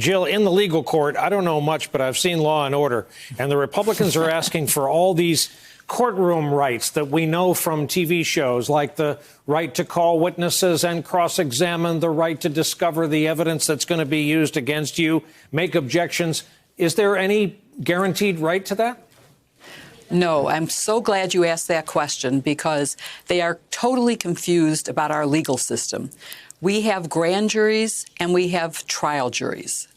Jill, in the legal court, I don't know much, but I've seen Law and Order, and the Republicans are asking for all these courtroom rights that we know from TV shows, like the right to call witnesses and cross-examine, the right to discover the evidence that's going to be used against you, make objections. Is there any guaranteed right to that? No, I'm so glad you asked that question, because they are totally confused about our legal system. We have grand juries and we have trial juries.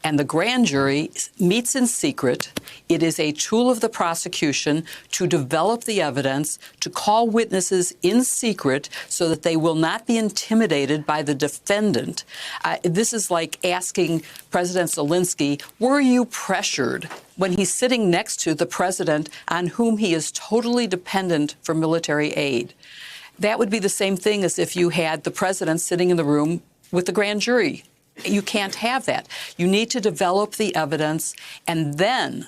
And the grand jury meets in secret. It is a tool of the prosecution to develop the evidence, to call witnesses in secret so that they will not be intimidated by the defendant. This is like asking President Zelensky, were you pressured when he's sitting next to the president on whom he is totally dependent for military aid? That would be the same thing as if you had the president sitting in the room with the grand jury. You can't have that. You need to develop the evidence, and then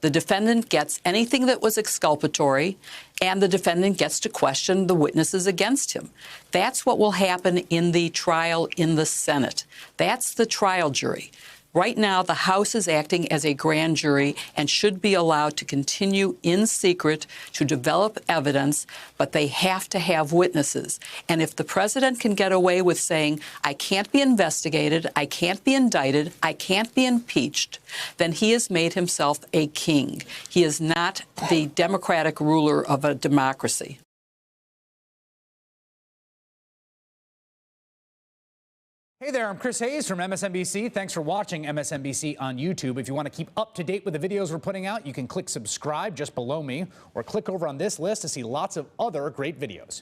the defendant gets anything that was exculpatory, and the defendant gets to question the witnesses against him. That's what will happen in the trial in the Senate. That's the trial jury. Right now, the House is acting as a grand jury and should be allowed to continue in secret to develop evidence, but they have to have witnesses. And if the president can get away with saying, I can't be investigated, I can't be indicted, I can't be impeached, then he has made himself a king. He is not the democratic ruler of a democracy. Hey there, I'm Chris Hayes from MSNBC. Thanks for watching MSNBC on YouTube. If you want to keep up to date with the videos we're putting out, you can click subscribe just below me, or click over on this list to see lots of other great videos.